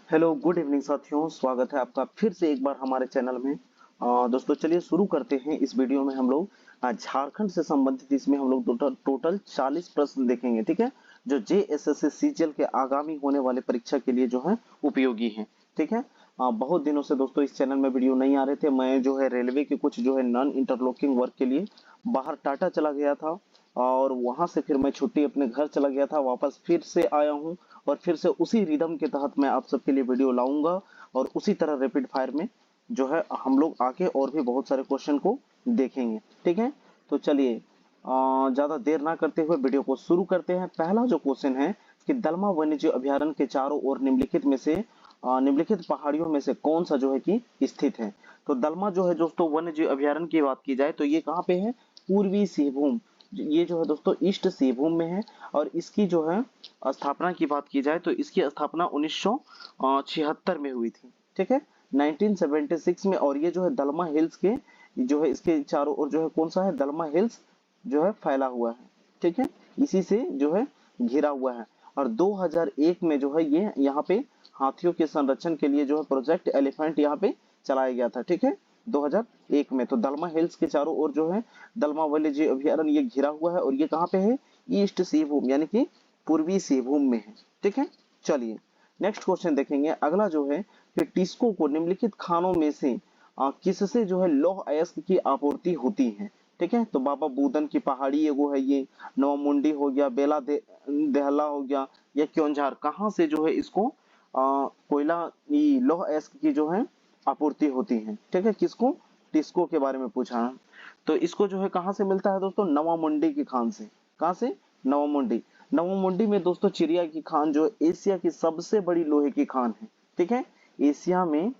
Hello good evening साथियों, स्वागत है आपका फिर से एक बार हमारे चैनल में। दोस्तों चलिए शुरू करते हैं। इस वीडियो में हम लोग झारखंड से संबंधित इसमें हम लोग टोटल 40 प्रश्न देखेंगे, ठीक है, जो जेएसएससी सीजीएल के आगामी होने वाले परीक्षा के लिए जो है उपयोगी हैं, ठीक है। बहुत दिनों से दोस्तों इस चैनल में वीडियो नहीं आ रहे थे। मैं जो है रेलवे के कुछ जो है नॉन इंटरलॉकिंग वर्क के लिए बाहर टाटा चला गया था और वहां से फिर मैं छुट्टी अपने घर चला गया था, वापस फिर से आया हूँ और फिर से उसी रिदम के तहत मैं आप सबके लिए वीडियो लाऊंगा और उसी तरह रैपिड फायर में जो है हम लोग आके और भी बहुत सारे क्वेश्चन को देखेंगे, ठीक है। तो चलिए ज्यादा देर ना करते हुए वीडियो को शुरू करते हैं। पहला जो क्वेश्चन है कि दलमा वन्यजीव अभयारण्य के चारों ओर निम्नलिखित में से निम्नलिखित पहाड़ियों में से कौन सा जो है कि स्थित है। तो दलमा जो है दोस्तों वन्यजीव अभयारण्य की बात की जाए तो ये कहाँ पे है, पूर्वी सिंहभूम, ये जो है दोस्तों ईस्ट सिंहभूम में है। और इसकी जो है स्थापना की बात की जाए तो इसकी स्थापना 1976 में हुई थी, ठीक है, 1976 में। और ये जो है दलमा हिल्स के जो है इसके चारों ओर जो है कौन सा है, दलमा हिल्स जो है फैला हुआ है, ठीक है, इसी से जो है घिरा हुआ है। और 2001 में जो है ये यहाँ पे हाथियों के संरक्षण के लिए जो है प्रोजेक्ट एलिफेंट यहाँ पे चलाया गया था, ठीक है, 2001 में। तो दलमा हिल्स के चारों ओर जो है दलमा वन्यजीव अभयारण्य ये घिरा हुआ है और ये कहाँ पे है, ईस्ट सिंहभूम यानी कि पूर्वी सिंहभूम में है, ठीक है। चलिए नेक्स्ट क्वेश्चन देखेंगे। अगला जो है कि टिस्को को निम्नलिखित खानों में से किससे जो है लौह अयस्क की आपूर्ति होती है, ठीक है। तो बाबा बूदन की पहाड़ी एगो है, ये नवामुंडी हो गया, देहला हो गया, या क्योंझार, कहाँ से जो है इसको कोयला लौह अयस्क की जो है आपूर्ति होती है, ठीक है। किसको, टिस्को के बारे में पूछा है। तो इसको जो है कहाँ से मिलता है दोस्तों, नवामुंडी की खान से। कहाँ से, नवामुंडी। नवामुंडी में दोस्तों चिरिया की खान जो एशिया की सबसे बड़ी लोहे की खान है, ठीक है, एशिया में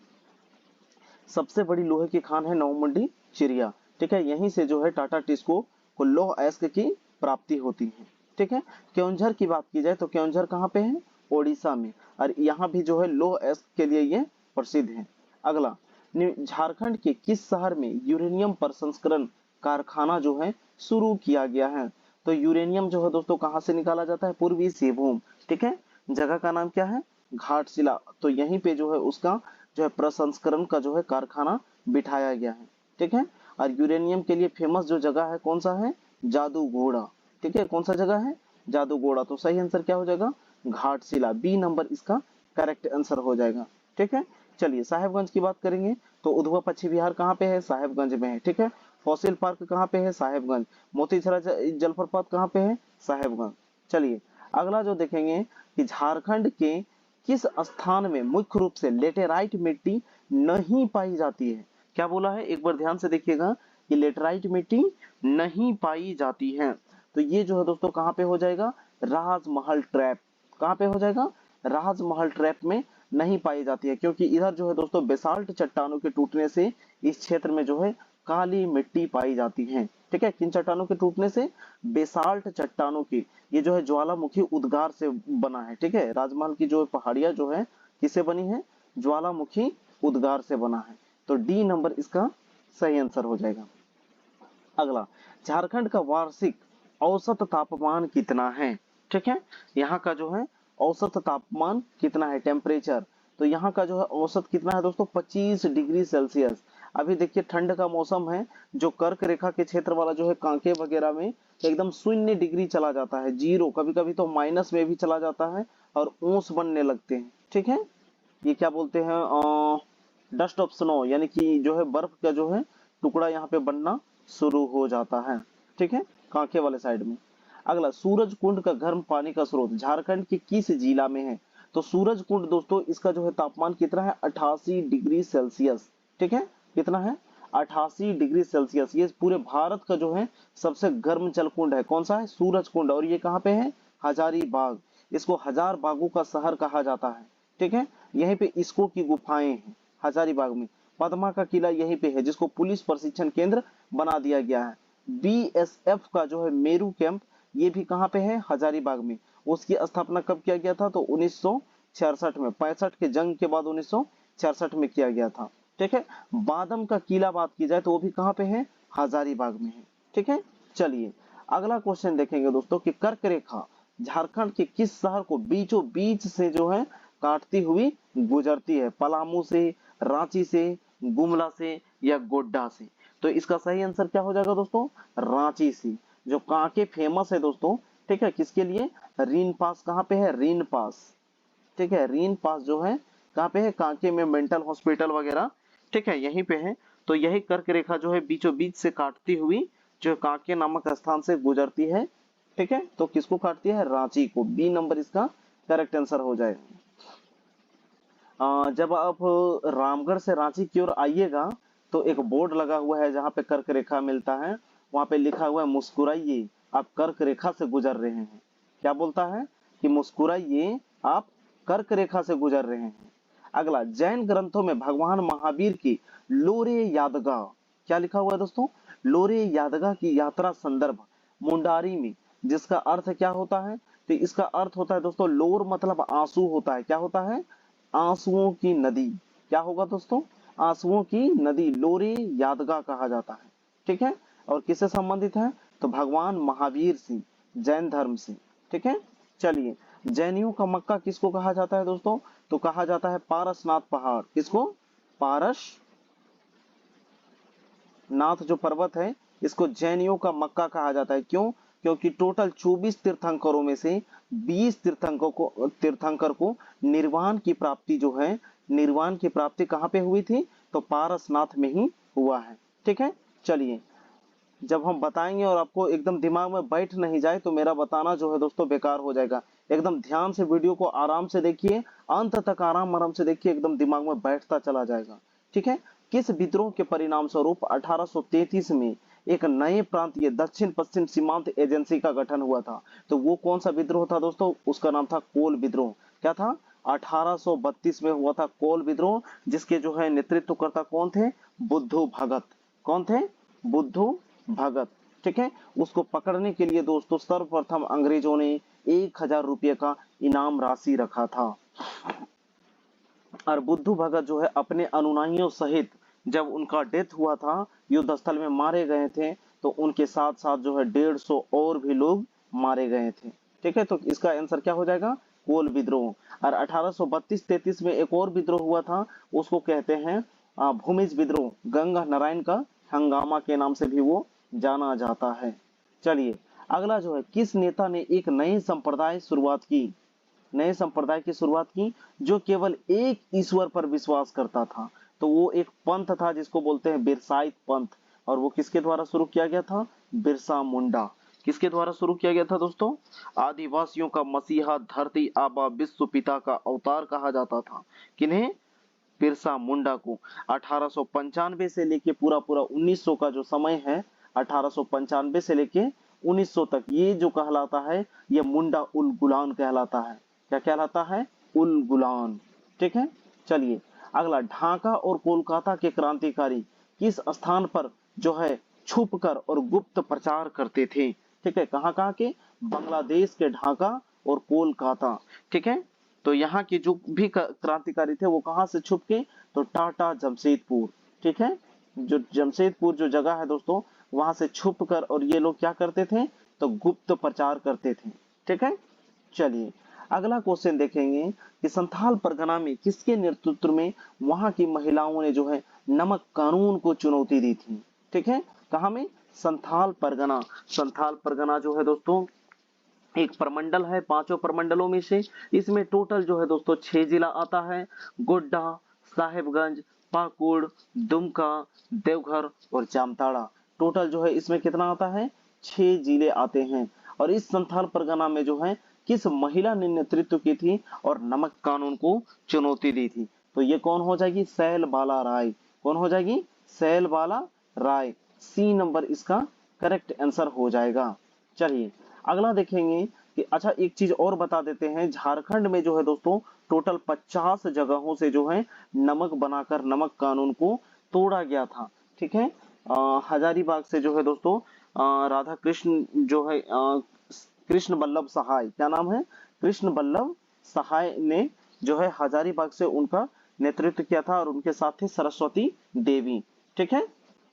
सबसे बड़ी लोहे की खान है नवमुंडी चिरिया, ठीक है। यहीं से जो है टाटा टिस्को को लौह अयस्क की प्राप्ति होती है, ठीक है। क्योंझर की बात की जाए तो क्योंझर कहाँ पे है, ओडिशा में, और यहाँ भी जो है लौह अयस्क के लिए ये प्रसिद्ध है। अगला, झारखंड के किस शहर में यूरेनियम प्रसंस्करण कारखाना जो है शुरू किया गया है। तो यूरेनियम जो है दोस्तों कहाँ से निकाला जाता है, पूर्वी सिंहभूम, ठीक है। जगह का नाम क्या है, घाटशिला। तो यहीं पे जो है उसका जो है प्रसंस्करण का जो है कारखाना बिठाया गया है, ठीक है। और यूरेनियम के लिए फेमस जो जगह है कौन सा है, जादूगोड़ा, ठीक है। कौन सा जगह है, जादूगोड़ा। तो सही आंसर क्या हो जाएगा, घाटशिला, बी नंबर इसका करेक्ट आंसर हो जाएगा, ठीक है। चलिए साहेबगंज की बात करेंगे तो उधवा पक्षी विहार कहाँ पे है, साहेबगंज में है, ठीक है। फॉसिल पार्क कहाँ पे है, साहेबगंज। मोतीझरा जलप्रपात कहाँ पे है, साहेबगंज। चलिए अगला जो देखेंगे कि झारखंड के किस स्थान में मुख्य रूप से लेटेराइट मिट्टी नहीं पाई जाती है। क्या बोला है, एक बार ध्यान से देखिएगा कि लेटेराइट मिट्टी नहीं पाई जाती है। तो ये जो है दोस्तों कहाँ पे हो जाएगा, राजमहल ट्रैप। कहाँ पे हो जाएगा, राजमहल ट्रैप में नहीं पाई जाती है, क्योंकि इधर जो है दोस्तों बेसाल्ट चट्टानों के टूटने से इस क्षेत्र में जो है काली मिट्टी पाई जाती है, ठीक है। किन चट्टानों के टूटने से, बेसाल्ट चट्टानों की, ये जो है ज्वालामुखी उद्गार से बना है, ठीक है। राजमहल की जो पहाड़ियां जो है किससे बनी है, ज्वालामुखी उद्गार से बना है। तो डी नंबर इसका सही आंसर हो जाएगा। अगला, झारखंड का वार्षिक औसत तापमान कितना है, ठीक है। यहाँ का जो है औसत तापमान कितना है, टेम्परेचर। तो यहाँ का जो है औसत कितना है दोस्तों, 25 डिग्री सेल्सियस। अभी देखिए ठंड का मौसम है, जो कर्क रेखा के क्षेत्र वाला जो है कांके वगैरह में एकदम 0 डिग्री चला जाता है, जीरो, कभी कभी तो माइनस में भी चला जाता है और ओस बनने लगते हैं, ठीक है। ये क्या बोलते हैं, डस्ट ऑफ स्नो, यानी कि जो है बर्फ का जो है टुकड़ा यहाँ पे बनना शुरू हो जाता है, ठीक है, कांके वाले साइड में। अगला, सूरज कुंड का गर्म पानी का स्रोत झारखंड के किस जिला में है। तो सूरज कुंड दोस्तों इसका जो है तापमान कितना है, 88 डिग्री सेल्सियस, ठीक है। कितना है, 88 डिग्री सेल्सियस। ये पूरे भारत का जो है सबसे गर्म जल कुंड है, कौन सा है, सूरज कुंड। और ये कहाँ पे है, हजारीबाग। इसको हजार बागों का शहर कहा जाता है, ठीक है। यहीं पे इसको की गुफाएं हैं हजारीबाग में। पद्मा का किला यहीं पे है, जिसको पुलिस प्रशिक्षण केंद्र बना दिया गया है। बीएसएफ का जो है मेरू कैंप, ये भी कहाँ पे है, हजारीबाग में। उसकी स्थापना कब किया गया था, तो 1966 में, 65 के जंग के बाद 1966 में किया गया था, ठीक है। बादम का किला बात की जाए तो वो भी कहाँ पे है, हजारीबाग में है, ठीक है। चलिए अगला क्वेश्चन देखेंगे दोस्तों कि कर्क रेखा झारखंड के किस शहर को बीचों बीच से जो है काटती हुई गुजरती है, पलामू से, रांची से, गुमला से या गोड्डा से। तो इसका सही आंसर क्या हो जाएगा दोस्तों, रांची से। जो कांके फेमस है दोस्तों, ठीक है, किसके लिए, रीन पास कहाँ पे है, रीन पास, ठीक है, रीन पास जो है कहाँ पे है, कांके में मेंटल हॉस्पिटल वगैरह, ठीक है, यहीं पे है। तो यही कर्क रेखा जो है बीचों बीच से काटती हुई जो कांके नामक स्थान से गुजरती है, ठीक है, तो किसको काटती है, रांची को। बी नंबर इसका करेक्ट आंसर हो जाएगा। जब आप रामगढ़ से रांची की ओर आइएगा तो एक बोर्ड लगा हुआ है जहाँ पे कर्क रेखा मिलता है, वहां पे लिखा हुआ है मुस्कुराइए आप कर्क रेखा से गुजर रहे हैं। क्या बोलता है कि मुस्कुराइए आप कर्क रेखा से गुजर रहे हैं। अगला, जैन ग्रंथों में भगवान महावीर की लोरे यादगा, क्या लिखा हुआ है दोस्तों, लोरे यादगा की यात्रा संदर्भ मुंडारी में, जिसका अर्थ क्या होता है, तो इसका अर्थ होता है दोस्तों, लोर मतलब आंसू होता है, क्या होता है, आंसुओं की नदी। क्या होगा दोस्तों, आंसुओं की नदी, लोरे यादगा कहा जाता है, ठीक है। और किससे संबंधित है, तो भगवान महावीर से, जैन धर्म से, ठीक है। चलिए, जैनियों का मक्का किसको कहा जाता है दोस्तों, तो कहा जाता है पारसनाथ पहाड़। किसको, पारस नाथ जो पर्वत है इसको जैनियों का मक्का कहा जाता है। क्यों, क्योंकि टोटल 24 तीर्थंकरों में से 20 तीर्थंकर को निर्वाण की प्राप्ति जो है, निर्वाण की प्राप्ति कहाँ पे हुई थी, तो पारसनाथ में ही हुआ है, ठीक है। चलिए, जब हम बताएंगे और आपको एकदम दिमाग में बैठ नहीं जाए तो मेरा बताना जो है दोस्तों बेकार हो जाएगा। एकदम ध्यान से वीडियो को आराम से देखिए, अंत तक आराम आराम से देखिए, एकदम दिमाग में बैठता चला जाएगा, ठीक है। किस विद्रोह के परिणाम स्वरूप 1833 में एक नए प्रांतीय दक्षिण पश्चिम सीमांत एजेंसी का गठन हुआ था, तो वो कौन सा विद्रोह था दोस्तों, उसका नाम था कोल विद्रोह। क्या था, 1832 में हुआ था कोल विद्रोह, जिसके जो है नेतृत्वकर्ता कौन थे, बुद्धू भगत। कौन थे, बुद्धू भगत, ठीक है। उसको पकड़ने के लिए दोस्तों सर्वप्रथम अंग्रेजों ने 1000 रुपये का इनाम राशि रखा था। और बुद्धू भगत जो है अपने अनुयायियों सहित जब उनका डेथ हुआ था, युद्ध स्थल में मारे गए थे, तो उनके साथ साथ जो है 150 और भी लोग मारे गए थे, ठीक है। तो इसका आंसर क्या हो जाएगा, कोल विद्रोह। और 1832-33 में एक और विद्रोह हुआ था, उसको कहते हैं भूमिज विद्रोह, गंगा नारायण का हंगामा के नाम से भी वो जाना जाता है। चलिए, अगला जो है, किस नेता ने एक नए संप्रदाय शुरुआत की, नए संप्रदाय की शुरुआत की जो केवल एक ईश्वर पर विश्वास करता था, तो वो एक पंथ था जिसको बोलते हैं बिरसाइत पंथ। और वो किसके द्वारा शुरू किया गया था, बिरसा मुंडा। किसके द्वारा शुरू किया गया था दोस्तों, आदिवासियों का मसीहा, धरती आबा, विश्व पिता का अवतार कहा जाता था। किन्हें, बिरसा मुंडा को। 1895 से लेके पूरा पूरा 1900 का जो समय है, 1895 से लेके 1900 तक, ये जो कहलाता है ये मुंडा उल गुलान कहलाता है। क्या कहलाता है, उल गुलान, ठीक है। चलिए, अगला, ढाका और कोलकाता के क्रांतिकारी किस स्थान पर जो है छुपकर और गुप्त प्रचार करते थे, ठीक है। कहाँ कहाँ के, बांग्लादेश के ढाका और कोलकाता, ठीक है। तो यहाँ के जो भी क्रांतिकारी थे वो कहाँ से छुप के, तो टाटा जमशेदपुर, ठीक है। जो जमशेदपुर जो जगह है दोस्तों, वहां से छुप कर और ये लोग क्या करते थे, तो गुप्त प्रचार करते थे, ठीक है। चलिए, अगला क्वेश्चन देखेंगे कि संथाल परगना में किसके नेतृत्व में वहां की महिलाओं ने जो है नमक कानून को चुनौती दी थी, ठीक है। कहा में, संथाल परगना। संथाल परगना जो है दोस्तों एक प्रमंडल है, 5 प्रमंडलों में से। इसमें टोटल जो है दोस्तों 6 जिला आता है, गोड्डा, साहेबगंज, पाकुड़, दुमका, देवघर और जामताड़ा। टोटल जो है इसमें कितना आता है, 6 जिले आते हैं। और इस संथाल परगना में जो है किस महिला ने नेतृत्व की थी और नमक कानून को चुनौती दी थी, तो ये कौन हो जाएगी, सैल बाला राय। कौन हो जाएगी, सैल बाला राय। सी नंबर इसका करेक्ट आंसर हो जाएगा। चलिए, अगला देखेंगे कि अच्छा एक चीज और बता देते हैं, झारखंड में जो है दोस्तों टोटल 50 जगहों से जो है नमक बनाकर नमक कानून को तोड़ा गया था, ठीक है। हजारीबाग से जो है दोस्तों राधा कृष्ण जो है कृष्ण बल्लभ सहाय, क्या नाम है, कृष्ण वल्लभ सहाय ने जो है हजारीबाग से उनका नेतृत्व किया था, और उनके साथ थे सरस्वती देवी, ठीक है।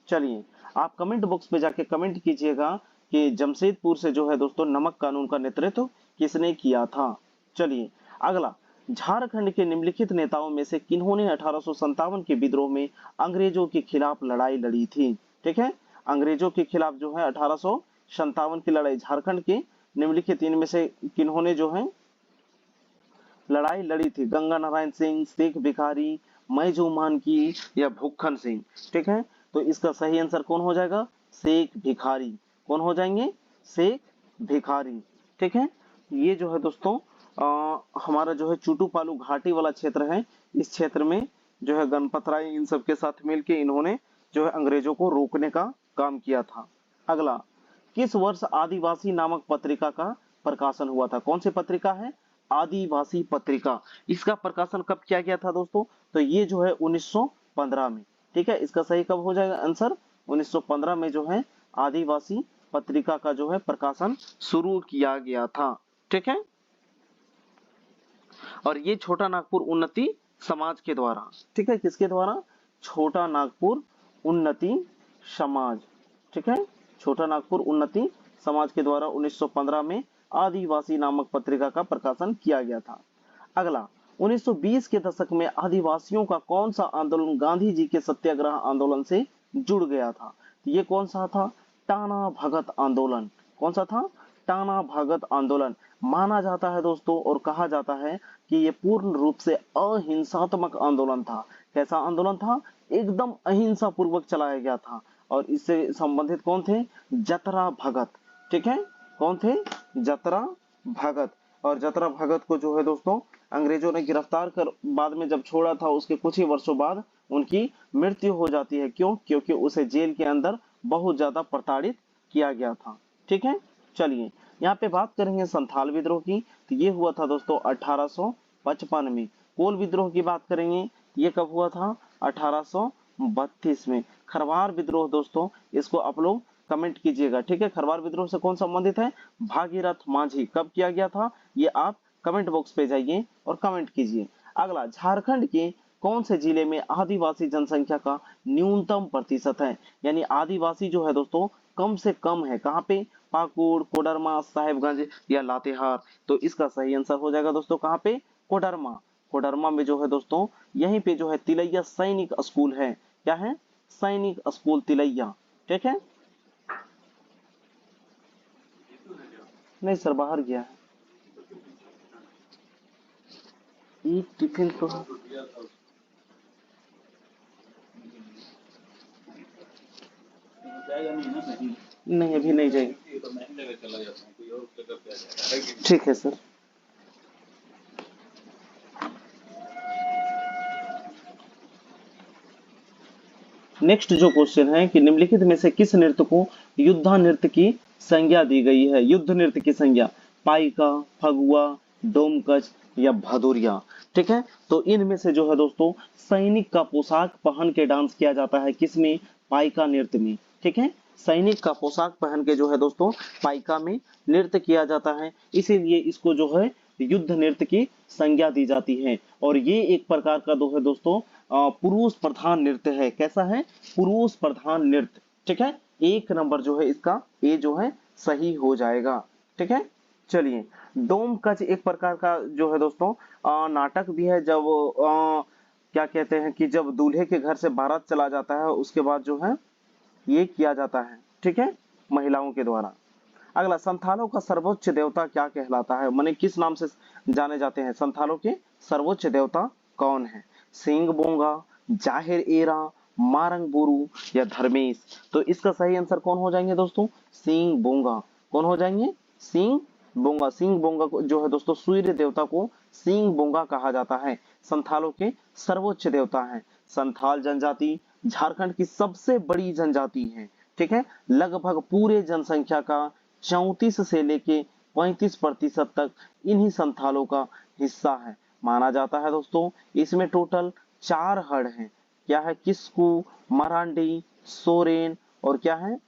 चलिए, आप कमेंट बॉक्स में जाके कमेंट कीजिएगा कि जमशेदपुर से जो है दोस्तों नमक कानून का नेतृत्व किसने किया था। चलिए, अगला, झारखंड के निम्नलिखित नेताओं में से किन्होंने 1857 के विद्रोह में अंग्रेजों के खिलाफ लड़ाई लड़ी थी? ठीक है, अंग्रेजों के खिलाफ जो है 1857 की लड़ाई, झारखंड के निम्नलिखित इनमें से किन्होंने जो है लड़ाई लड़ी थी? गंगा नारायण सिंह, शेख भिखारी, मैजू मानकी या भुक्खन सिंह? ठीक है, तो इसका सही आंसर कौन हो जाएगा? शेख भिखारी। कौन हो जाएंगे? शेख भिखारी। ठीक है, ये जो है दोस्तों हमारा जो है चूटू पालू घाटी वाला क्षेत्र है, इस क्षेत्र में जो है गणपत राय इन सब के साथ मिलकर इन्होंने जो है अंग्रेजों को रोकने का काम किया था। अगला, किस वर्ष आदिवासी नामक पत्रिका का प्रकाशन हुआ था? कौन सी पत्रिका है? आदिवासी पत्रिका। इसका प्रकाशन कब किया गया था दोस्तों? तो ये जो है 1915 में। ठीक है, इसका सही कब हो जाएगा आंसर? 1915 में जो है आदिवासी पत्रिका का जो है प्रकाशन शुरू किया गया था। ठीक है, और ये छोटा नागपुर उन्नति समाज के द्वारा। ठीक है, किसके द्वारा? छोटा नागपुर उन्नति समाज। ठीक है, छोटा नागपुर उन्नति समाज के द्वारा 1915 में आदिवासी नामक पत्रिका का प्रकाशन किया गया था। अगला, 1920 के दशक में आदिवासियों का कौन सा आंदोलन गांधी जी के सत्याग्रह आंदोलन से जुड़ गया था? ये कौन सा था? टाना भगत आंदोलन। कौन सा था? टाना भगत आंदोलन। माना जाता है दोस्तों और कहा जाता है कि ये पूर्ण रूप से अहिंसात्मक आंदोलन था। कैसा आंदोलन था? एकदम अहिंसा पूर्वक चलाया गया था। और इससे संबंधित कौन थे? जतरा भगत। ठीक है, कौन थे? जतरा भगत। और जतरा भगत को जो है दोस्तों अंग्रेजों ने गिरफ्तार कर बाद में जब छोड़ा था, उसके कुछ ही वर्षों बाद उनकी मृत्यु हो जाती है। क्यों? क्योंकि उसे जेल के अंदर बहुत ज्यादा प्रताड़ित किया गया था। ठीक है, चलिए यहाँ पे बात करेंगे संथाल विद्रोह की। तो ये हुआ था दोस्तों 1855 में। कोल विद्रोह की बात करेंगे, ये कब हुआ था? 1832 में। खरवार विद्रोह दोस्तों, इसको आप लोग कमेंट कीजिएगा। ठीक है, खरवार विद्रोह से कौन संबंधित है? भागीरथ मांझी। कब किया गया था? ये आप कमेंट बॉक्स पे जाइए और कमेंट कीजिए। अगला, झारखंड के कौन से जिले में आदिवासी जनसंख्या का न्यूनतम प्रतिशत है? यानी आदिवासी जो है दोस्तों कम से कम है। कहाँ पे? पाकुड़, कोडरमा, साहेबगंज या लातेहार? तो इसका सही आंसर हो जाएगा दोस्तों कहाँ पे? कोडरमा। कोडरमा में जो है दोस्तों यहीं पे जो है तिलैया सैनिक स्कूल है। क्या है? सैनिक स्कूल तिलैया। ठीक है, नहीं सर बाहर गया है। ये टिफिन तो नहीं, अभी नहीं जाएगी। ठीक है सर। नेक्स्ट जो क्वेश्चन है कि निम्नलिखित में से किस नृत्य को युद्धा नृत्य की संज्ञा दी गई है? युद्ध नृत्य की संज्ञा, पाइका, फगुआ, डोमकच या भदौरिया? ठीक है, तो इनमें से जो है दोस्तों सैनिक का पोशाक पहन के डांस किया जाता है। किसमें? पाइका नृत्य में। ठीक है, सैनिक का पोशाक पहन के जो है दोस्तों पाइका में नृत्य किया जाता है, इसीलिए इसको जो है युद्ध नृत्य की संज्ञा दी जाती है। और ये एक प्रकार का जो है दोस्तों पुरुष प्रधान नृत्य है। कैसा है? पुरुष प्रधान नृत्य। ठीक है, एक नंबर जो है इसका ए जो है सही हो जाएगा। ठीक है, चलिए, डोमकच एक प्रकार का जो है दोस्तों नाटक भी है। जब क्या कहते हैं कि जब दूल्हे के घर से बारात चला जाता है उसके बाद जो है ये किया जाता है। ठीक है, महिलाओं के द्वारा। अगला, संथालों का सर्वोच्च देवता क्या कहलाता है? माने किस नाम से जाने जाते हैं? संथालों के सर्वोच्च देवता कौन है? सिंह बोंगा, जाहिर एरा, मारंग बुरु या धर्मेश? तो इसका सही आंसर कौन हो जाएंगे दोस्तों? सिंह बोंगा। कौन हो जाएंगे? सिंह बोंगा। सिंह बोंगा को जो है दोस्तों सूर्य देवता को सिंह बोंगा कहा जाता है। संथालों के सर्वोच्च देवता है। संथाल जनजाति झारखंड की सबसे बड़ी जनजाति है। ठीक है, लगभग पूरे जनसंख्या का 34 से लेके 35% तक इन्हीं संथालों का हिस्सा है माना जाता है दोस्तों। इसमें टोटल 4 हड़ हैं। क्या है? किस्कू, मरांडी, सोरेन और क्या है?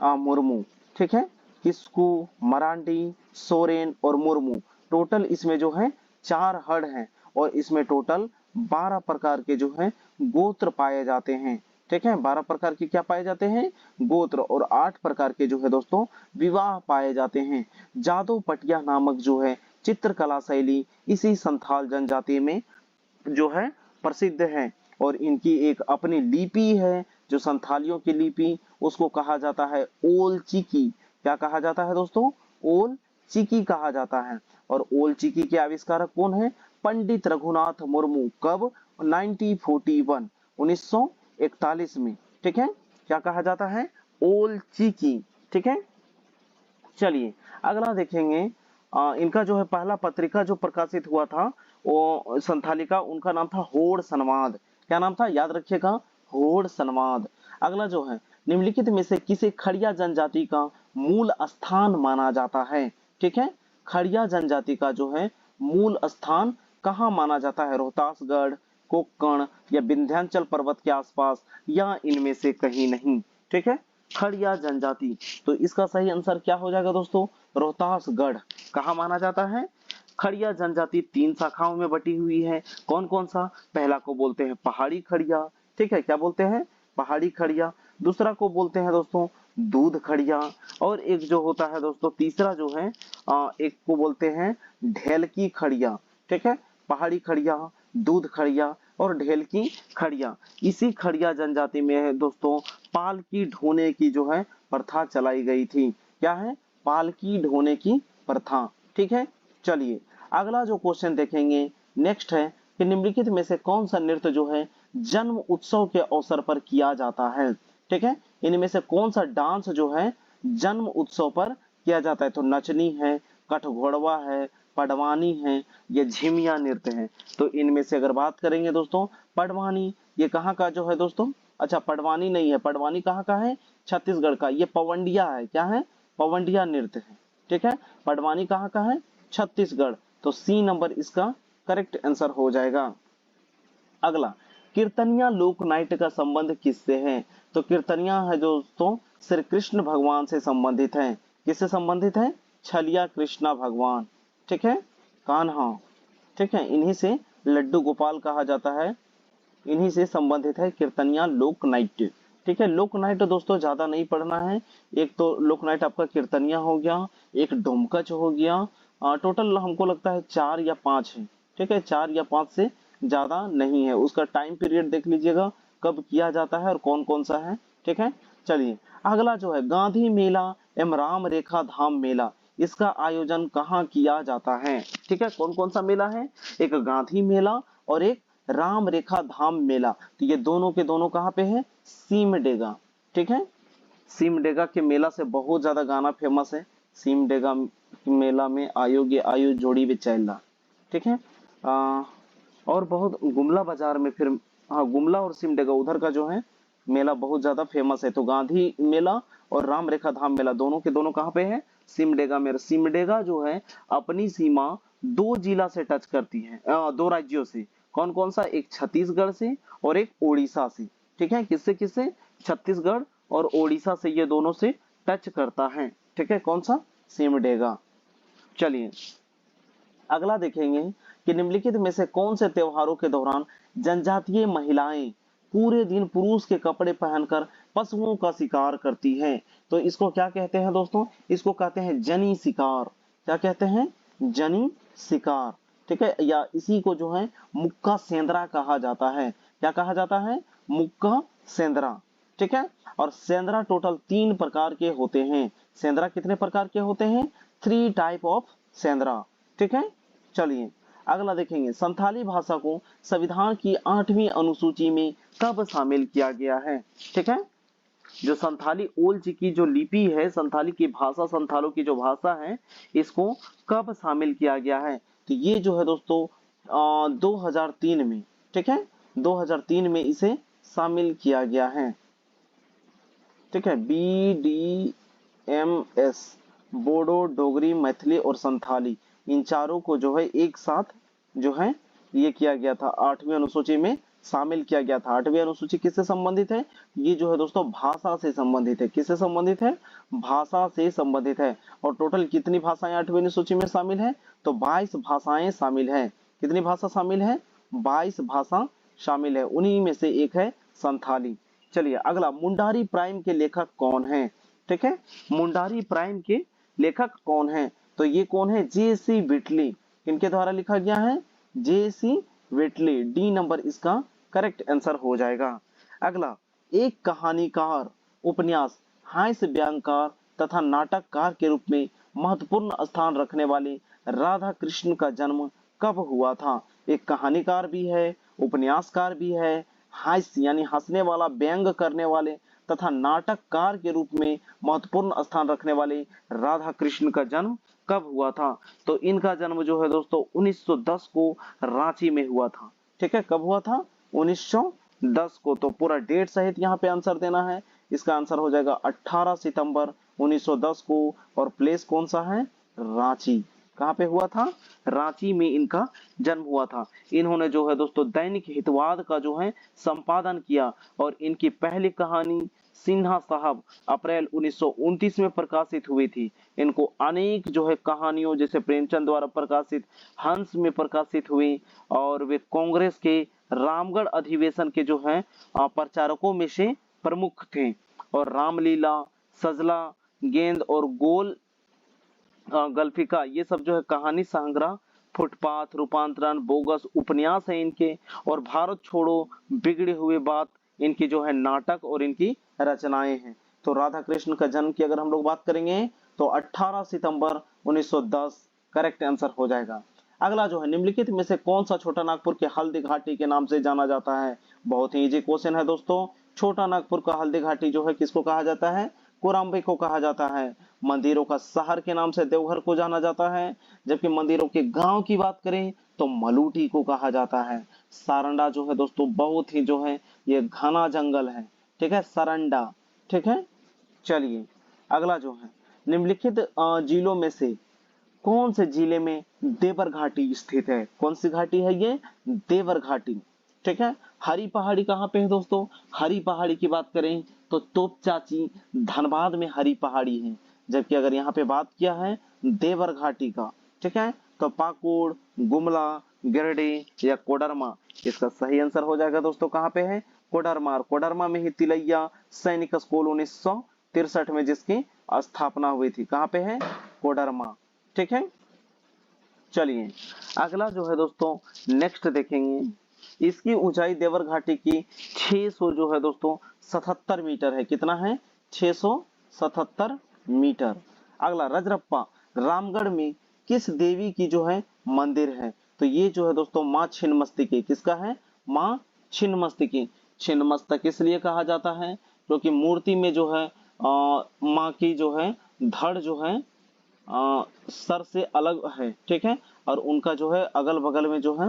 मुर्मू। ठीक है, किस्कू, मरांडी, सोरेन और मुर्मू, टोटल इसमें जो है 4 हड़ हैं। और इसमें टोटल 12 प्रकार के जो है गोत्र पाए जाते हैं। ठीक है, 12 प्रकार के क्या पाए जाते हैं? गोत्र। और 8 प्रकार के जो है दोस्तों विवाह पाए जाते हैं। जादव पटिया नामक जो है चित्रकला शैली इसी संथाल जनजाति में जो है प्रसिद्ध है। और इनकी एक अपनी लिपि है, जो संथालियों की लिपि, उसको कहा जाता है ओल चिकी। क्या कहा जाता है दोस्तों? ओल चिकी कहा जाता है। और ओल चिकी के आविष्कारक कौन है? पंडित रघुनाथ मुर्मू। कब? 1941 1941 में। ठीक है, क्या कहा जाता है? ओल चिकी। ठीक है, चलिए अगला देखेंगे। इनका जो है पहला पत्रिका जो प्रकाशित हुआ था वो संथाली का, उनका नाम था होड़ संवाद। क्या नाम था? याद रखिएगा, होड़ संवाद। अगला जो है, निम्नलिखित में से किसे खड़िया जनजाति का मूल स्थान माना जाता है? ठीक है, खड़िया जनजाति का जो है मूल स्थान कहाँ माना जाता है? रोहतासगढ़, कोक्कण या विंध्याचल पर्वत के आसपास, या इनमें से कहीं नहीं। ठीक है, खड़िया जनजाति, तो इसका सही आंसर क्या हो जाएगा दोस्तों? रोहतासगढ़। कहाँ माना जाता है? खड़िया जनजाति 3 शाखाओं में बटी हुई है। कौन कौन सा? पहला को बोलते हैं पहाड़ी खड़िया। ठीक है, क्या बोलते हैं? पहाड़ी खड़िया। दूसरा को बोलते हैं दोस्तों दूध खड़िया। और एक जो होता है दोस्तों तीसरा जो है एक को बोलते हैं ढेलकी खड़िया। ठीक है, पहाड़ी खड़िया, दूध खड़िया और ढेलकी खड़िया। इसी खड़िया जनजाति में है दोस्तों पालकी ढोने की जो है प्रथा चलाई गई थी। क्या है? पालकी ढोने की प्रथा। ठीक है, चलिए अगला जो क्वेश्चन देखेंगे नेक्स्ट है कि निम्नलिखित में से कौन सा नृत्य जो है जन्म उत्सव के अवसर पर किया जाता है? ठीक है, इनमें से कौन सा डांस जो है जन्म उत्सव पर किया जाता है? तो नचनी है, कठघोड़वा है, पडवानी है, ये झिमिया नृत्य है। तो इनमें से अगर बात करेंगे दोस्तों पडवानी, ये कहाँ का जो है दोस्तों? अच्छा, पडवानी नहीं है, पडवानी कहाँ का है? छत्तीसगढ़ का। ये पवंडिया है। क्या है? पवंडिया नृत्य है। ठीक है, पडवानी कहाँ का है? छत्तीसगढ़। तो सी नंबर इसका करेक्ट आंसर हो जाएगा। अगला, कीर्तनिया लोक नाट्य का संबंध किससे है? तो कीर्तनिया है दोस्तों श्री कृष्ण भगवान से संबंधित है। किससे संबंधित है? छलिया कृष्णा भगवान। ठीक है, कान्हा। ठीक है, इन्हीं से लड्डू गोपाल कहा जाता है, इन्हीं से संबंधित है कीर्तनिया लोक नाट्य। ठीक है, लोक नाट्य दोस्तों ज्यादा नहीं पढ़ना है। एक तो लोक नाट्य आपका कीर्तनिया हो गया, एक डोमकच हो गया। टोटल हमको लगता है 4 या 5 है। ठीक है, 4 या 5 से ज्यादा नहीं है। उसका टाइम पीरियड देख लीजिएगा कब किया जाता है और कौन कौन सा है। ठीक है, चलिए अगला जो है गांधी मेला एवं राम रेखा धाम मेला, इसका आयोजन कहाँ किया जाता है? ठीक है, कौन कौन सा मेला है? एक गांधी मेला और एक राम रेखा धाम मेला। तो ये दोनों के दोनों कहाँ पे है? सिमडेगा। ठीक है, सिमडेगा के मेला से बहुत ज्यादा गाना फेमस है। सिमडेगा मेला में आयोगे आयु जोड़ी बेचैला। ठीक है, और बहुत गुमला बाजार में फिर, हाँ गुमला और सिमडेगा उधर का जो है मेला बहुत ज्यादा फेमस है। तो गांधी मेला और राम रेखा धाम मेला दोनों के दोनों कहाँ पे है? सिमडेगा में। सिमडेगा जो है अपनी सीमा 2 जिला से टच करती है, 2 राज्यों से। कौन कौन सा? एक छत्तीसगढ़ से और एक ओडिशा से। ठीक है, किससे किससे? छत्तीसगढ़ और ओडिशा से, ये दोनों से टच करता है। ठीक है, कौन सा? सिमडेगा। चलिए अगला देखेंगे कि निम्नलिखित में से कौन से त्योहारों के दौरान जनजातीय महिलाएं पूरे दिन पुरुष के कपड़े पहनकर पशुओं का शिकार करती हैं? तो इसको क्या कहते हैं दोस्तों? इसको कहते हैं जनी शिकार। क्या कहते हैं? जनी शिकार। ठीक है, या इसी को जो है मुक्का सेंद्रा कहा जाता है। क्या कहा जाता है? मुक्का सेंद्रा। ठीक है, और सेंद्रा टोटल 3 प्रकार के होते हैं। सेंद्रा कितने प्रकार के होते हैं? 3 टाइप ऑफ सेंद्रा। ठीक है, चलिए अगला देखेंगे संथाली भाषा को संविधान की 8वीं अनुसूची में कब शामिल किया गया है? ठीक है, जो संथाली ओल की जो लिपि है, संथाली की भाषा, संथालों की जो भाषा है, इसको कब शामिल किया गया है? तो ये जो है दोस्तों 2003 में। ठीक है, 2003 में इसे शामिल किया गया है। ठीक है, BDMS, बोडो, डोगरी, मैथिली और संथाली, इन चारों को जो है एक साथ जो है ये किया गया था, 8वीं अनुसूची में शामिल किया गया था। 8वीं अनुसूची किससे संबंधित है? ये जो है दोस्तों भाषा से संबंधित है। किससे संबंधित है? भाषा से संबंधित है। और टोटल कितनी भाषाएं 8वीं अनुसूची में शामिल है? तो 22 भाषाएं शामिल है। कितनी भाषा शामिल है? 22 भाषा शामिल है, उन्हीं में से एक है संथाली। चलिए अगला, मुंडारी प्राइम के लेखक कौन है? ठीक है, मुंडारी प्राइम के लेखक कौन है? तो ये कौन है? जे.सी. व्हिटली। किनके द्वारा लिखा गया है? जे.सी. व्हिटली। डी नंबर इसका करेक्ट आंसर हो जाएगा। अगला, एक कहानीकार, उपन्यास, हास्य व्यंग्यकार तथा नाटककार के रूप में महत्वपूर्ण स्थान रखने वाले राधा कृष्ण का जन्म कब हुआ था? एक कहानीकार भी है, उपन्यासकार भी है, हास्य यानी हंसने वाला, व्यंग करने वाले तथा नाटककार के रूप में महत्वपूर्ण स्थान रखने वाले राधा कृष्ण का जन्म कब हुआ था? तो इनका जन्म जो है दोस्तों 1910 को रांची में हुआ था। ठीक है, कब हुआ था? 1910 को। तो पूरा डेट सहित यहाँ पे आंसर देना है। इसका आंसर हो जाएगा 18 सितंबर 1910 को। और प्लेस कौन सा है? रांची। कहाँ पे हुआ था? रांची में इनका जन्म हुआ था। इन्होंने जो है दोस्तों दैनिक हितवाद का जो है संपादन किया और इनकी पहली कहानी सिन्हा साहब अप्रैल 1929 में प्रकाशित हुई थी। इनको अनेक जो है कहानियों जैसे प्रेमचंद द्वारा प्रकाशित हंस में प्रकाशित हुई और वे कांग्रेस के रामगढ़ अधिवेशन के जो है प्रचारकों में से प्रमुख थे। और रामलीला, सजला, गेंद और गोल गल्फिका, ये सब जो है कहानी संग्रह, फुटपाथ, रूपांतरण, बोगस उपन्यास है इनके। और भारत छोड़ो, बिगड़े हुए बात इनकी जो है नाटक और इनकी रचनाएं हैं। तो राधा कृष्ण का जन्म की अगर हम लोग बात करेंगे तो 18 सितंबर 1910 करेक्ट आंसर हो जाएगा। अगला जो है, निम्नलिखित में से कौन सा छोटा नागपुर के हल्दी घाटी के नाम से जाना जाता है? बहुत ही इजी क्वेश्चन है दोस्तों। छोटा नागपुर का हल्दी घाटी जो है किसको कहा जाता है? कोराम्बे को कहा जाता है। मंदिरों का शहर के नाम से देवघर को जाना जाता है, जबकि मंदिरों के गांव की बात करें तो मलूटी को कहा जाता है। सारंडा जो है दोस्तों बहुत ही जो है ये घना जंगल है। ठीक है, सरंडा। ठीक है, चलिए अगला जो है, निम्नलिखित जिलों में से कौन से जिले में देवर घाटी स्थित है? कौन सी घाटी है ये? देवर घाटी। ठीक है, हरी पहाड़ी कहाँ पे है दोस्तों? हरी पहाड़ी की बात करें तो तोप चाची धनबाद में हरी पहाड़ी है। जबकि अगर यहाँ पे बात किया है देवर घाटी का, ठीक है, तो पाकुड़, गुमला, गिरडी या कोडरमा, इसका सही आंसर हो जाएगा दोस्तों कहाँ पे है? कोडरमा। और कोडरमा में ही तिलैया सैनिक स्कूल 1963 में जिसकी स्थापना हुई थी। कहाँ पे है? कोडरमा। ठीक है, चलिए अगला जो है दोस्तों नेक्स्ट देखेंगे। इसकी ऊंचाई देवर घाटी की 600 जो है दोस्तों 77 मीटर है। कितना है? 677 मीटर। अगला, रजरप्पा रामगढ़ में किस देवी की जो है मंदिर है? तो ये जो है दोस्तों माँ छिन्नमस्तिके। किसका है? माँ छिन्नमस्तिके। छिन्नमस्तक इसलिए कहा जाता है क्योंकि मूर्ति में जो है माँ की जो है धड़ जो है सर से अलग है। ठीक है, और उनका जो है अगल बगल में जो है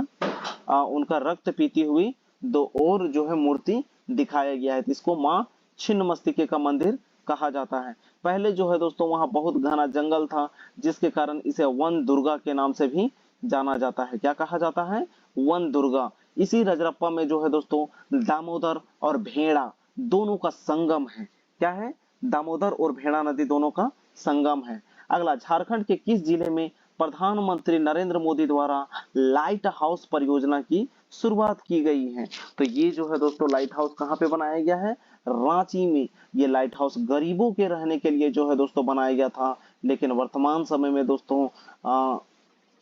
उनका रक्त पीती हुई दो और जो है मूर्ति दिखाया गया है। इसको माँ छिन्नमस्तिके का मंदिर कहा जाता है। पहले जो है दोस्तों वहां बहुत घना जंगल था, जिसके कारण इसे वन दुर्गा के नाम से भी जाना जाता है। क्या कहा जाता है? वन दुर्गा। इसी रजरप्पा में जो है दोस्तों दामोदर और भेड़ा दोनों का संगम है। क्या है? दामोदर और भेड़ा नदी दोनों का संगम है। अगला, झारखंड के किस जिले में प्रधानमंत्री नरेंद्र मोदी द्वारा लाइट हाउस परियोजना की शुरुआत की गई है? तो ये जो है दोस्तों लाइट हाउस कहाँ पे बनाया गया है? रांची में। ये लाइट हाउस गरीबों के रहने के लिए जो है दोस्तों बनाया गया था, लेकिन वर्तमान समय में दोस्तों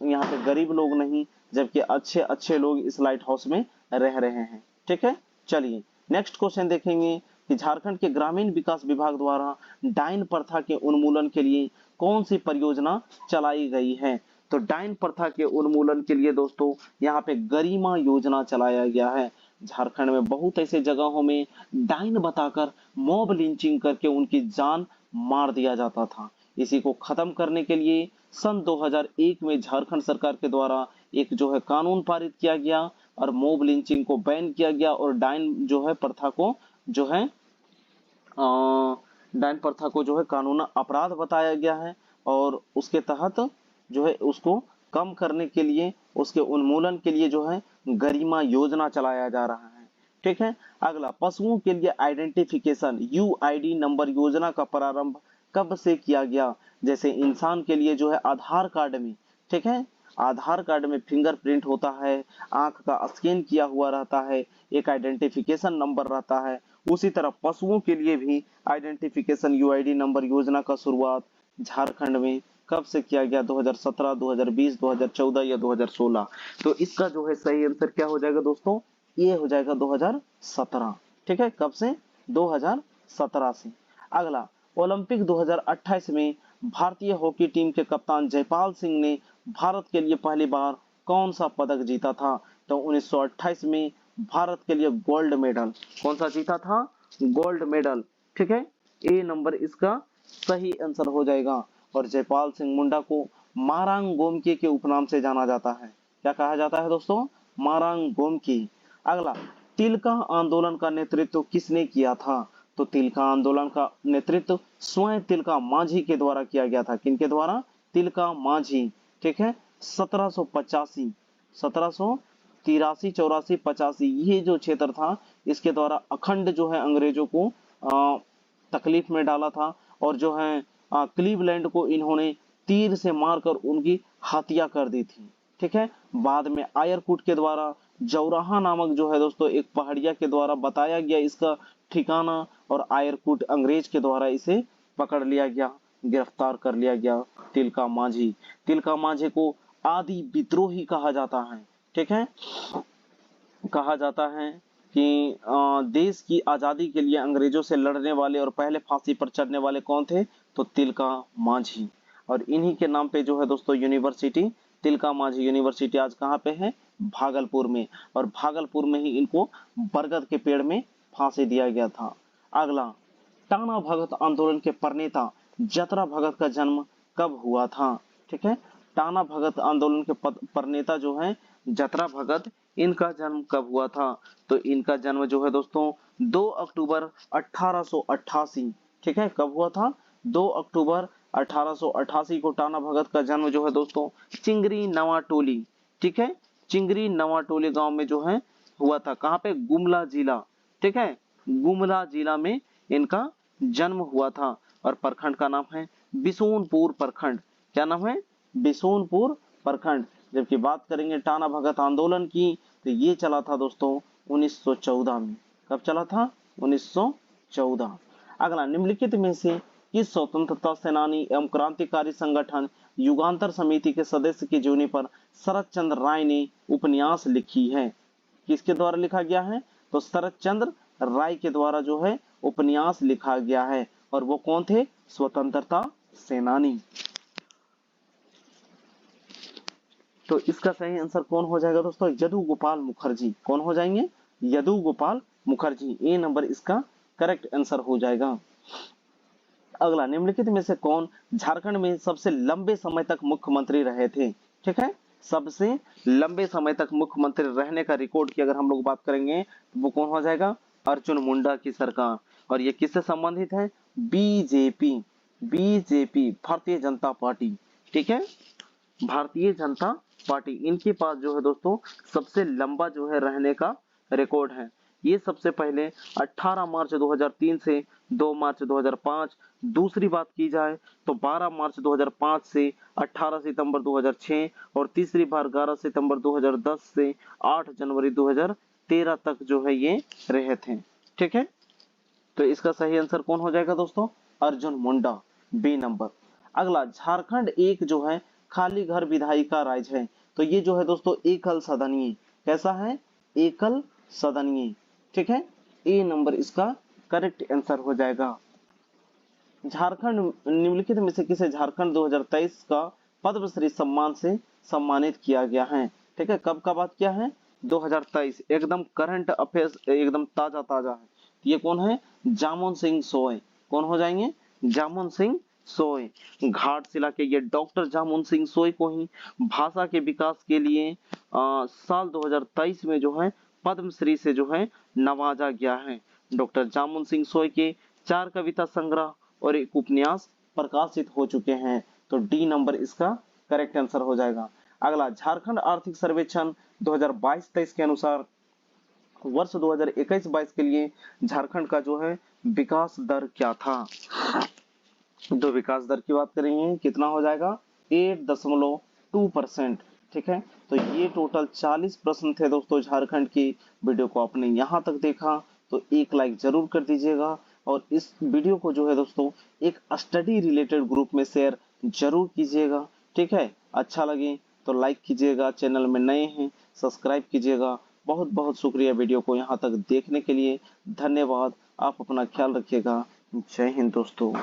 यहाँ पे गरीब लोग नहीं जबकि अच्छे अच्छे लोग इस लाइट हाउस में रह रहे हैं। ठीक है, चलिए नेक्स्ट क्वेश्चन देखेंगे कि झारखंड के ग्रामीण विकास विभाग द्वारा डायन प्रथा के उन्मूलन के लिए कौन सी परियोजना चलाई गई है? तो डायन प्रथा के उन्मूलन के लिए दोस्तों यहाँ पे गरिमा योजना चलाया गया है। झारखंड में बहुत ऐसे जगहों में डायन बताकर मॉब लिंचिंग करके उनकी जान मार दिया जाता था। इसी को खत्म करने के लिए सन 2001 में झारखंड सरकार के द्वारा एक जो है कानून पारित किया गया और मॉब लिंचिंग को बैन किया गया और डायन जो है प्रथा को जो है डायन प्रथा को जो है कानून अपराध बताया गया है। और उसके तहत जो है उसको कम करने के लिए, उसके उन्मूलन के लिए जो है गरिमा योजना चलाया जा रहा है। ठीक है, अगला, पशुओं के लिए आइडेंटिफिकेशन यूआईडी नंबर योजना का प्रारंभ कब से किया गया? जैसे इंसान के लिए जो है आधार कार्ड में, ठीक है, आधार कार्ड में फिंगरप्रिंट होता है, आंख का स्कैन किया हुआ रहता है, एक आइडेंटिफिकेशन नंबर रहता है। उसी तरह पशुओं के लिए भी आइडेंटिफिकेशन यूआईडी नंबर योजना का शुरुआत झारखंड में कब से किया गया, 2017, 2020, 2014 या 2016? तो इसका जो है सही आंसर क्या हो जाएगा दोस्तों, ये हो जाएगा 2017। ठीक है, कब से, 2017 से। अगला, ओलंपिक 2028 में भारतीय हॉकी टीम के कप्तान जयपाल सिंह ने भारत के लिए पहली बार कौन सा पदक जीता था? तो 1928 में भारत के लिए गोल्ड मेडल, कौन सा जीता था, गोल्ड मेडल। ठीक है, ए नंबर इसका सही आंसर हो जाएगा। और जयपाल सिंह मुंडा को मारांग गोमके के उपनाम से जाना जाता है। क्या कहा जाता है दोस्तों, मारांग गोमके। अगला, तिलका आंदोलन का नेतृत्व किसने किया था? तो तिलका आंदोलन का नेतृत्व स्वयं तिलका मांझी के द्वारा किया गया था। किनके द्वारा? तिलका मांझी। ठीक है, 1785, 1783, 84, 85 ये जो क्षेत्र था, इसके द्वारा अखंड जो है अंग्रेजों को तकलीफ में डाला था। और जो है क्लीवलैंड को इन्होंने तीर से मारकर उनकी हत्या कर दी थी। ठीक है, बाद में आयरकुट के द्वारा जौराहा नामक जो है दोस्तों एक पहाड़िया के द्वारा बताया गया इसका ठिकाना, और आयरकुट अंग्रेज के द्वारा इसे पकड़ लिया गया, गिरफ्तार कर लिया गया तिलका मांझी। तिलका मांझी को आदि विद्रोही कहा जाता है। ठीक है, कहा जाता है कि देश की आजादी के लिए अंग्रेजों से लड़ने वाले और पहले फांसी पर चढ़ने वाले कौन थे? तो तिलका मांझी। और इन्हीं के नाम पे जो है दोस्तों यूनिवर्सिटी, तिलका मांझी यूनिवर्सिटी आज कहाँ पे है? भागलपुर में। और भागलपुर में ही इनको बरगद के पेड़ में फांसी दिया गया था। अगला, टाना भगत आंदोलन के प्रणेता जतरा भगत का जन्म कब हुआ था? ठीक है, टाना भगत आंदोलन के प्रणेता जो है जतरा भगत, इनका जन्म कब हुआ था? तो इनका जन्म जो है दोस्तों 2 अक्टूबर 1888। ठीक है, कब हुआ था? 2 अक्टूबर 1888 को टाना भगत का जन्म जो है दोस्तों चिंगरी नवाटोली, ठीक है, चिंगरी नवाटोली गांव में जो है हुआ था। कहाँ पे? गुमला जिला। ठीक है, गुमला जिला में इनका जन्म हुआ था। और प्रखंड का नाम है बिशुनपुर प्रखंड। क्या नाम है? बिशुनपुर प्रखंड। जबकि बात करेंगे टाना भगत आंदोलन की, तो ये चला था दोस्तों 1914 में। कब चला था? 1914। अगला, निम्नलिखित में से किस स्वतंत्रता सेनानी एवं क्रांतिकारी संगठन युगांतर समिति के सदस्य की जीवनी पर शरद चंद्र राय ने उपन्यास लिखी है? किसके द्वारा लिखा गया है? तो शरद चंद्र राय के द्वारा जो है उपन्यास लिखा गया है। और वो कौन थे? स्वतंत्रता सेनानी। तो इसका सही आंसर कौन हो जाएगा दोस्तों? यदु गोपाल मुखर्जी। कौन हो जाएंगे? यदु गोपाल मुखर्जी। ए नंबर इसका करेक्ट आंसर हो जाएगा। अगला, निम्नलिखित में से कौन झारखंड में सबसे लंबे समय तक मुख्यमंत्री रहे थे? ठीक है, सबसे लंबे समय तक मुख्यमंत्री रहने का रिकॉर्ड की अगर हम लोग बात करेंगे तो वो कौन हो जाएगा? अर्जुन मुंडा की सरकार। और ये किससे संबंधित है? BJP, BJP Bharatiya Janata party. ठीक है, भारतीय जनता पार्टी, इनके पास जो है दोस्तों सबसे लंबा जो है रहने का रिकॉर्ड है। ये सबसे पहले 18 मार्च 2003 से 2 मार्च 2005। दूसरी बात की जाए तो 12 मार्च 2005 से 18 सितंबर 2006। और तीसरी बार 11 सितंबर 2010 से 8 जनवरी 2013 तक जो है ये रहे थे। ठीक है, तो इसका सही आंसर कौन हो जाएगा दोस्तों? Arjun Munda, B number. अगला, झारखंड एक जो है खाली घर विधायिका राज्य है। तो ये जो है दोस्तों एकल सदनीय, कैसा है? एकल सदनीय। ठीक है, ए नंबर इसका करेक्ट आंसर हो जाएगा। झारखंड, निम्नलिखित में से किसे झारखंड 2023 का पद्मश्री सम्मान से सम्मानित किया गया है? ठीक है, कब का बात किया है? 2023, एकदम करंट अफेयर्स, एकदम ताजा ताजा है। ये कौन है? जामुन सिंह सोय। कौन हो जाएंगे? जामुन सिंह सोय। घाटशिला के ये डॉक्टर जामुन सिंह सोय को ही भाषा के विकास के लिए साल 2023 में जो है पद्मश्री से जो है नवाजा गया है। डॉक्टर जामुन सिंह सोय के 4 कविता संग्रह और एक उपन्यास प्रकाशित हो चुके हैं। तो डी नंबर इसका करेक्ट आंसर हो जाएगा। अगला, झारखंड आर्थिक सर्वेक्षण 2022-23 के अनुसार वर्ष 2021-22 के लिए झारखंड का जो है विकास दर क्या था? तो विकास दर की बात करेंगे, कितना हो जाएगा? 8.2%। ठीक है, तो ये टोटल 40 प्रश्न थे दोस्तों झारखंड की। वीडियो को आपने यहाँ तक देखा तो एक लाइक जरूर कर दीजिएगा। और इस वीडियो को जो है दोस्तों एक स्टडी रिलेटेड ग्रुप में शेयर जरूर कीजिएगा। ठीक है, अच्छा लगे तो लाइक कीजिएगा, चैनल में नए हैं सब्सक्राइब कीजिएगा। बहुत बहुत शुक्रिया वीडियो को यहाँ तक देखने के लिए, धन्यवाद। आप अपना ख्याल रखिएगा। जय हिंद दोस्तों।